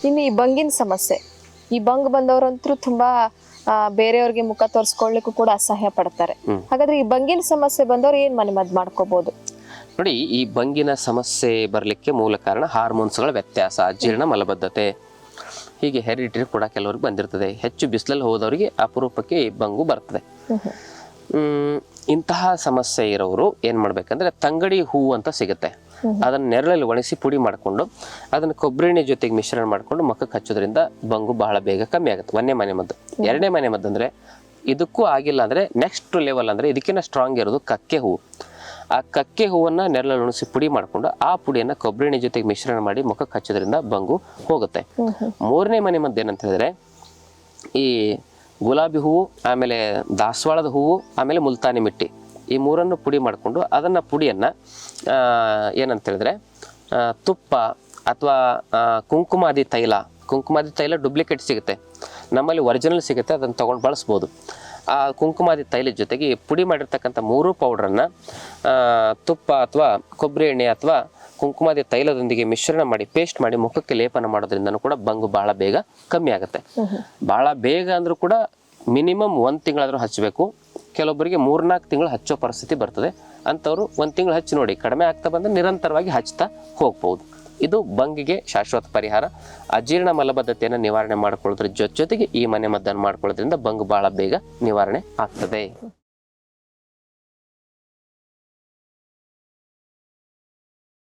ಇನ್ನು ಈ ಬಂಗಿನ ಸಮಸ್ಯೆ, ಈ ಬಂಗ್ ಬಂದವರಂತೂ ತುಂಬಾ ಬೇರೆಯವ್ರಿಗೆ ಮುಖ ತೋರಿಸ್ಕೊಳ್ಳಿಕ್ಕೂ ಕೂಡ ಅಸಹ್ಯ ಪಡ್ತಾರೆ. ಹಾಗಾದ್ರೆ ಈ ಬಂಗಿನ ಸಮಸ್ಯೆ ಬಂದವ್ರು ಏನ್ ಮನೆಮದ್ದು ಮಾಡ್ಕೋಬಹುದು? ನೋಡಿ, ಈ ಬಂಗಿನ ಸಮಸ್ಯೆ ಬರಲಿಕ್ಕೆ ಮೂಲ ಕಾರಣ ಹಾರ್ಮೋನ್ಸ್ಗಳ ವ್ಯತ್ಯಾಸ, ಅಜೀರ್ಣ, ಮಲಬದ್ಧತೆ, ಹೀಗೆ ಹೆರಿಡಿಟರಿ ಕೂಡ ಕೆಲವ್ರಿಗೆ ಬಂದಿರ್ತದೆ. ಹೆಚ್ಚು ಬಿಸಿಲಲ್ಲಿ ಹೋದವರಿಗೆ ಅಪರೂಪಕ್ಕೆ ಈ ಬಂಗು ಬರ್ತದೆ. ಇಂತಹ ಸಮಸ್ಯೆ ಇರೋರು ಏನ್ ಮಾಡ್ಬೇಕಂದ್ರೆ, ತಂಗಡಿ ಹೂವು ಅಂತ ಸಿಗುತ್ತೆ, ಅದನ್ನ ನೆರಳಲ್ಲಿ ಒಣಗಿಸಿ ಪುಡಿ ಮಾಡ್ಕೊಂಡು ಅದನ್ನ ಕೊಬ್ಬರಿ ಎಣ್ಣೆ ಜೊತೆಗೆ ಮಿಶ್ರಣ ಮಾಡ್ಕೊಂಡು ಮುಖಕ್ಕೆ ಹಚ್ಚೋದ್ರಿಂದ ಬಂಗು ಬಹಳ ಬೇಗ ಕಮ್ಮಿ ಆಗುತ್ತೆ. ಒಂದನೇ ಮನೆ ಮದ್ದು. ಎರಡನೇ ಮನೆ ಮದ್ದು ಅಂದ್ರೆ, ಇದಕ್ಕೂ ಆಗಿಲ್ಲ ಅಂದ್ರೆ ನೆಕ್ಸ್ಟ್ ಲೆವೆಲ್ ಅಂದ್ರೆ ಇದಕ್ಕಿಂತ ಸ್ಟ್ರಾಂಗ್ ಇರೋದು ಕಕ್ಕೆ ಹೂವು. ಆ ಕಕ್ಕೆ ಹೂವನ್ನ ನೆರಳಲ್ಲಿ ಒಣಗಿಸಿ ಪುಡಿ ಮಾಡ್ಕೊಂಡು ಆ ಪುಡಿಯನ್ನ ಕೊಬ್ಬರಿ ಎಣ್ಣೆ ಜೊತೆಗೆ ಮಿಶ್ರಣ ಮಾಡಿ ಮುಖಕ್ಕೆ ಹಚ್ಚೋದ್ರಿಂದ ಬಂಗು ಹೋಗುತ್ತೆ. ಮೂರನೇ ಮನೆ ಮದ್ದು ಏನಂತ ಹೇಳಿದ್ರೆ, ಈ ಗುಲಾಬಿ ಹೂವು, ಆಮೇಲೆ ದಾಸವಾಳದ ಹೂವು, ಆಮೇಲೆ ಮುಲ್ತಾನಿ ಮಿಟ್ಟಿ, ಈ ಮೂರನ್ನು ಪುಡಿ ಮಾಡಿಕೊಂಡು ಅದನ್ನ ಪುಡಿಯನ್ನ ಏನಂತ ಹೇಳಿದ್ರೆ ತುಪ್ಪ ಅಥವಾ ಕುಂಕುಮಾದಿ ತೈಲ ಡುಪ್ಲಿಕೇಟ್ ಸಿಗುತ್ತೆ, ನಮ್ಮಲ್ಲಿ ಒರಿಜಿನಲ್ ಸಿಗುತ್ತೆ, ಅದನ್ನು ತಗೊಂಡು ಬಳಸ್ಬೋದು. ಆ ಕುಂಕುಮಾದಿ ತೈಲದ ಜೊತೆಗೆ ಪುಡಿ ಮಾಡಿರ್ತಕ್ಕಂಥ 3 ಪೌಡ್ರನ್ನ ತುಪ್ಪ ಅಥವಾ ಕೊಬ್ಬರಿ ಎಣ್ಣೆ ಅಥವಾ ಕುಂಕುಮಾದಿ ತೈಲದೊಂದಿಗೆ ಮಿಶ್ರಣ ಮಾಡಿ ಪೇಸ್ಟ್ ಮಾಡಿ ಮುಖಕ್ಕೆ ಲೇಪನ ಮಾಡೋದ್ರಿಂದನೂ ಕೂಡ ಬಂಗು ಬಹಳ ಬೇಗ ಕಮ್ಮಿ ಆಗುತ್ತೆ. ಬಹಳ ಬೇಗ ಅಂದ್ರೂ ಕೂಡ ಮಿನಿಮಮ್ 1 ತಿಂಗಳಾದ್ರೂ ಹಚ್ಚಬೇಕು. ಕೆಲವೊಬ್ಬರಿಗೆ 3-4 ತಿಂಗಳು ಹಚ್ಚೋ ಪರಿಸ್ಥಿತಿ ಬರ್ತದೆ. ಅಂಥವ್ರು 1 ತಿಂಗಳು ಹಚ್ಚಿ ನೋಡಿ, ಕಡಿಮೆ ಆಗ್ತಾ ಬಂದ್ರೆ ನಿರಂತರವಾಗಿ ಹಚ್ತಾ ಹೋಗ್ಬೋದು. ಇದು ಬಂಗಿಗೆ ಶಾಶ್ವತ ಪರಿಹಾರ. ಅಜೀರ್ಣ, ಮಲಬದ್ಧತೆಯನ್ನು ನಿವಾರಣೆ ಮಾಡ್ಕೊಳ್ಳೋದ್ರ ಜೊತೆಗೆ ಈ ಮನೆ ಮದ್ದನ್ನು ಮಾಡ್ಕೊಳ್ಳೋದ್ರಿಂದ ಬಂಗು ಬಹಳ ಬೇಗ ನಿವಾರಣೆ ಆಗ್ತದೆ.